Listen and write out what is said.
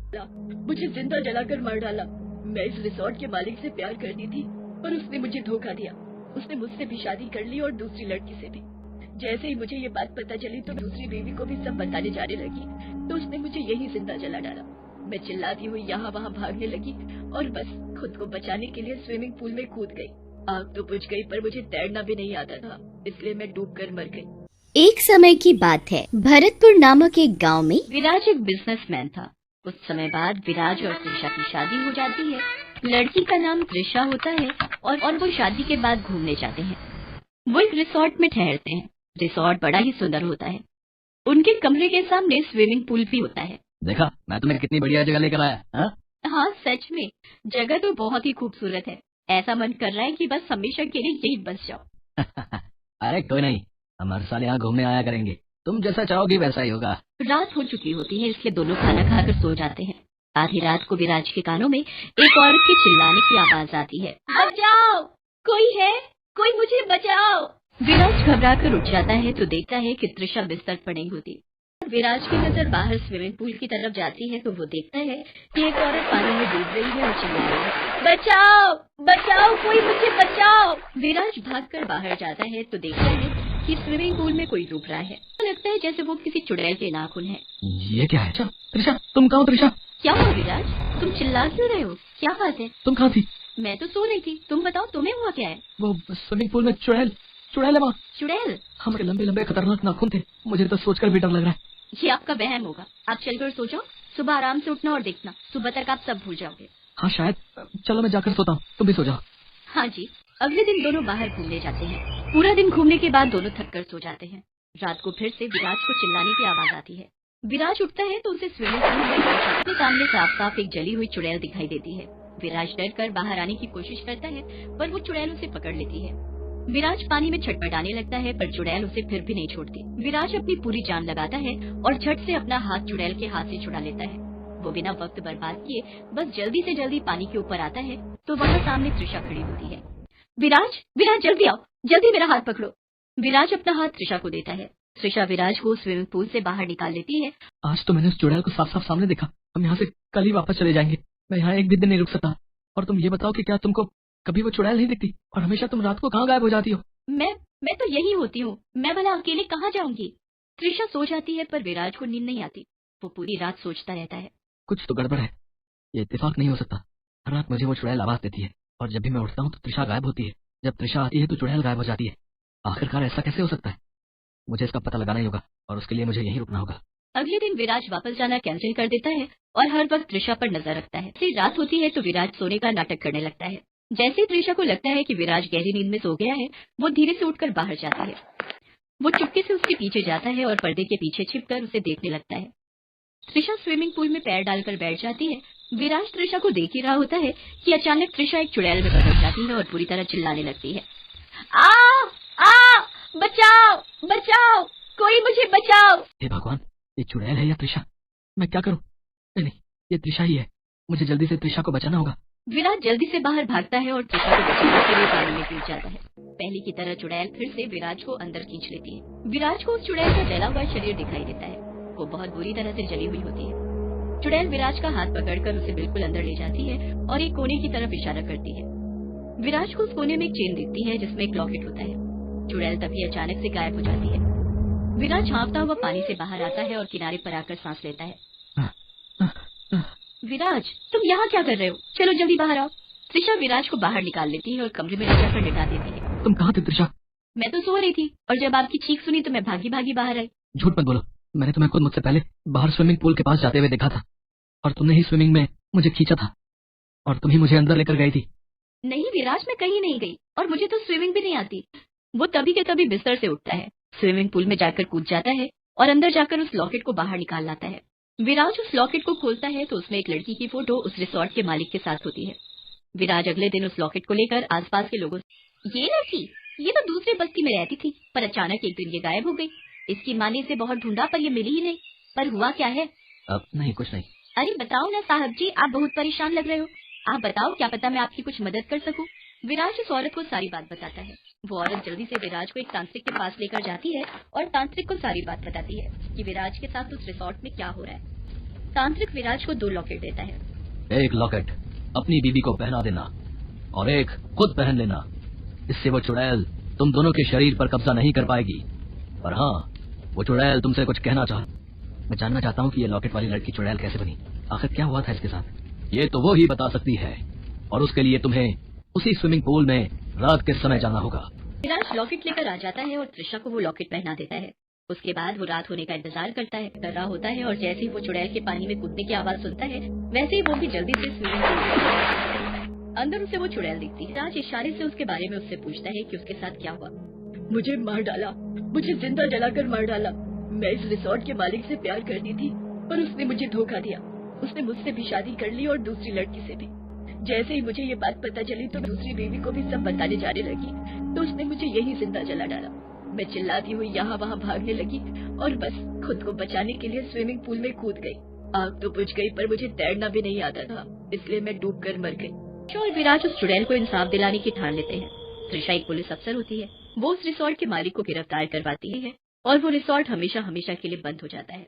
मुझे जिंदा जलाकर मार डाला। मैं इस रिसोर्ट के मालिक से प्यार करती थी पर उसने मुझे धोखा दिया। उसने मुझसे भी शादी कर ली और दूसरी लड़की से भी। जैसे ही मुझे ये बात पता चली तो दूसरी बीवी को भी सब बताने जाने लगी, तो उसने मुझे यही जिंदा जला डाला। मैं चिल्लाती हुई यहाँ वहाँ भागने लगी और बस खुद को बचाने के लिए स्विमिंग पूल में कूद गई। आग तो बुझ गई पर मुझे तैरना भी नहीं आता था, इसलिए मैं डूबकर मर गई। एक समय की बात है, भरतपुर नामक एक गांव में विराज एक बिजनेसमैन था। कुछ समय बाद विराज और त्रिशा की शादी हो जाती है। लड़की का नाम त्रिशा होता है और वो शादी के बाद घूमने जाते हैं। वो एक रिसोर्ट में ठहरते हैं। रिसोर्ट बड़ा ही सुंदर होता है। उनके कमरे के सामने स्विमिंग पूल भी होता है। देखा, मैं तुम्हें कितनी बढ़िया जगह लेकर आया। हाँ सच में, जगह तो बहुत ही खूबसूरत है। ऐसा मन कर रहा है कि बस हमेशा के लिए यही बस जाओ। अरे कोई नहीं, हम हर साल यहाँ घूमने आया करेंगे। तुम जैसा चाहोगी वैसा ही होगा। रात हो चुकी होती है, इसलिए दोनों खाना खाकर सो जाते हैं। आधी रात को विराज के कानों में एक औरत की चिल्लाने की आवाज आती है। बचाओ, कोई है, कोई मुझे बचाओ। विराज घबराकर उठ जाता है तो देखता है कि त्रिशा बिस्तर पर नहीं होती। विराज की नजर बाहर स्विमिंग पूल की तरफ जाती है तो वो देखता है कि एक औरत पानी में डूब रही है और चिल्ला रही है, बचाओ, बचाओ, कोई मुझे बचाओ। विराज भागकर बाहर जाता है तो देखता है कि स्विमिंग पूल में कोई डूब रहा है। लगता है जैसे वो किसी चुड़ैल के नाखून है। ये क्या है? त्रिशा, तुम कहाँ हो? त्रिशा, क्या हुआ विराज, तुम चिल्ला क्यों रहे हो? क्या बात है? तुम कहाँ थी? मैं तो सो रही थी, तुम बताओ तुम्हें हुआ क्या है? वो स्विमिंग पूल में चुड़ैल है माँ। चुड़ैल? हमारे लंबे लंबे खतरनाक नाखून थे। मुझे तो सोचकर भी डर लग रहा है। ये आपका वहम होगा। आप चलकर सो जाओ, सुबह आराम से उठना और देखना, सुबह तक आप सब भूल जाओगे। हाँ शायद। चलो मैं जाकर सोता हूँ, तुम भी सो जाओ। हाँ जी। अगले दिन दोनों बाहर घूमने जाते हैं। पूरा दिन घूमने के बाद दोनों थककर सो जाते हैं। रात को फिर से विराज को चिल्लाने की आवाज आती है। विराज उठता है तो उसे स्विमिंग पूल में अपने सामने साफ साफ एक जली हुई चुड़ैल दिखाई देती है। विराज डर कर बाहर आने की कोशिश करता है पर वो चुड़ैल उसे पकड़ लेती है। विराज पानी में छटपटाने लगता है पर चुड़ैल उसे फिर भी नहीं छोड़ती। विराज अपनी पूरी जान लगाता है और झट से अपना हाथ चुड़ैल के हाथ से छुड़ा लेता है। वो बिना वक्त बर्बाद किए बस जल्दी से जल्दी पानी के ऊपर आता है तो वहाँ सामने त्रिशा खड़ी होती है। विराज, विराज जल्दी आओ, जल्दी मेरा हाथ पकड़ो। विराज अपना हाथ त्रिशा को देता है। त्रिशा विराज को स्विमिंग पूल से बाहर निकाल लेती है। आज तो मैंने उस चुड़ैल को साफ साफ सामने देखा। हम यहाँ से कल ही वापस चले जाएंगे। मैं यहाँ एक भी दिन नहीं रुक सकता। और तुम ये बताओ कि क्या तुमको कभी वो चुड़ैल नहीं दिखती? और हमेशा तुम रात को कहाँ गायब हो जाती हो? मैं तो यही होती हूँ। मैं भला अकेले कहाँ जाऊंगी? त्रिशा सो जाती है पर विराज को नींद नहीं आती। वो पूरी रात सोचता रहता है। कुछ तो गड़बड़ है। ये इत्तेफाक नहीं हो सकता। हर रात मुझे वो चुड़ैल आवाज देती है और जब भी मैं उठता हूँ तो त्रिशा गायब होती है। जब त्रिशा आती है तो चुड़ैल गायब हो जाती है। आखिरकार ऐसा कैसे हो सकता है? मुझे इसका पता लगाना ही होगा और उसके लिए मुझे यहीं रुकना होगा। अगले दिन विराज वापस जाना कैंसिल कर देता है और हर वक्त त्रिशा पर नजर रखता है। फिर रात होती है तो विराज सोने का नाटक करने लगता है। जैसे ही त्रिशा को लगता है कि विराज गहरी नींद में सो गया है, वो धीरे से उठकर बाहर जाता है। वो चुपके से उसके पीछे जाता है और पर्दे के पीछे छिपकर उसे देखने लगता है। त्रिशा स्विमिंग पूल में पैर डालकर बैठ जाती है। विराज त्रिशा को देख ही रहा होता है कि अचानक त्रिशा एक चुड़ैल में बदल जाती है और पूरी तरह चिल्लाने लगती है, आ, आ, बचाओ, बचाओ, कोई मुझे बचाओ। हे भगवान, ये चुड़ैल है या त्रिशा? मैं क्या करूं? नहीं, ये त्रिशा ही है। मुझे जल्दी से त्रिशा को बचाना होगा। विराज जल्दी से बाहर भागता है और त्रिशा को बचाने के लिए पानी में कूद जाता है। पहले की तरह चुड़ैल फिर से विराज को अंदर खींच लेती है। विराज को उस चुड़ैल का जला हुआ शरीर दिखाई देता है। वो बहुत बुरी तरह से जली हुई होती है। चुड़ैल विराज का हाथ पकड़कर उसे बिल्कुल अंदर ले जाती है और एक कोने की तरफ इशारा करती है। विराज को उस कोने में एक चेन दिखती है जिसमें एक लॉकेट होता है। चुड़ैल तभी अचानक से गायब हो जाती है। विराज हाँफता हुआ पानी से बाहर आता है और किनारे पर आकर सांस लेता है। विराज, तुम यहाँ क्या कर रहे हो? चलो जल्दी बाहर आओ। त्रिशा विराज को बाहर निकाल लेती है और कमरे में ले जाकर लिटा देती है। तुम कहाँ थे त्रिशा? मैं तो सो रही थी और जब आपकी चीख सुनी तो मैं भागी भागी बाहर आई। झूठ मत बोलो। मैंने तुम्हें खुद मुझसे पहले बाहर स्विमिंग पूल के पास जाते हुए देखा था और तुमने ही स्विमिंग में मुझे खींचा था और तुम ही मुझे अंदर लेकर गई थी। नहीं विराज, मैं कहीं नहीं गई और मुझे तो स्विमिंग भी नहीं आती। वो तभी के तभी बिस्तर से उठता है, स्विमिंग पूल में जाकर कूद जाता है और अंदर जाकर उस लॉकेट को बाहर निकाल लाता है। विराज उस लॉकेट को खोलता है तो उसमें एक लड़की की फोटो उस रिसोर्ट के मालिक के साथ होती है। विराज अगले दिन उस लॉकेट को लेकर आसपास के लोगों से, ये लड़की, ये तो दूसरी बस्ती में रहती थी पर अचानक एक दिन ये गायब हो गई। इसकी माँ ने इसे बहुत ढूंढा पर ये मिली ही नहीं। पर हुआ क्या है? अब नहीं, कुछ नहीं। अरे बताओ ना साहब जी, आप बहुत परेशान लग रहे हो। आप बताओ, क्या पता मैं आपकी कुछ मदद कर सकूं। विराज उस औरत को सारी बात बताता है। वो औरत जल्दी से विराज को एक तांत्रिक के पास लेकर जाती है और तांत्रिक को सारी बात बताती है कि विराज के साथ उस रिसोर्ट में क्या हो रहा है। तांत्रिक विराज को 2 लॉकेट देता है। एक लॉकेट अपनी बीवी को पहना देना और एक खुद पहन लेना। इससे वो चुड़ैल तुम दोनों के शरीर पर कब्जा नहीं कर पाएगी। और हाँ, वो चुड़ैल तुमसे कुछ कहना मैं जानना चाहता हूँ कि ये लॉकेट वाली लड़की चुड़ैल कैसे बनी, आखिर क्या हुआ था इसके साथ। ये तो वो ही बता सकती है और उसके लिए तुम्हें उसी स्विमिंग पूल में रात के समय जाना होगा। विराज लॉकेट लेकर आ जाता है और त्रिशा को वो लॉकेट पहना देता है। उसके बाद वो रात होने का इंतजार करता है, कर रहा होता है, और जैसे ही वो चुड़ैल के पानी में कूदने की आवाज सुनता है वैसे ही वो भी जल्दी से स्विमिंग पूल में कूदता है। अंदर उसे वो चुड़ैल दिखती है। विराज इशारे से उसके बारे में उससे पूछता है कि उसके साथ क्या हुआ। मुझे मार डाला, मुझे जिंदा जलाकर मार डाला। मैं इस रिसोर्ट के मालिक से प्यार करती थी पर उसने मुझे धोखा दिया। उसने मुझसे भी शादी कर ली और दूसरी लड़की से भी। जैसे ही मुझे ये बात पता चली तो दूसरी बीवी को भी सब बताने जाने लगी, तो उसने मुझे यही जिंदा जला डाला। मैं चिल्लाती हुई यहाँ वहाँ भागने लगी और बस खुद को बचाने के लिए स्विमिंग पूल में कूद गई। आग तो बुझ गई पर मुझे तैरना भी नहीं आता था, इसलिए मैं डूब कर मर गई। और विराज उस चुड़ैल को इंसाफ दिलाने की ठान लेते हैं। त्रिशा एक पुलिस अफसर होती है। वो उस रिसोर्ट के मालिक को गिरफ्तार करवाती है और वो रिसोर्ट हमेशा हमेशा के लिए बंद हो जाता है।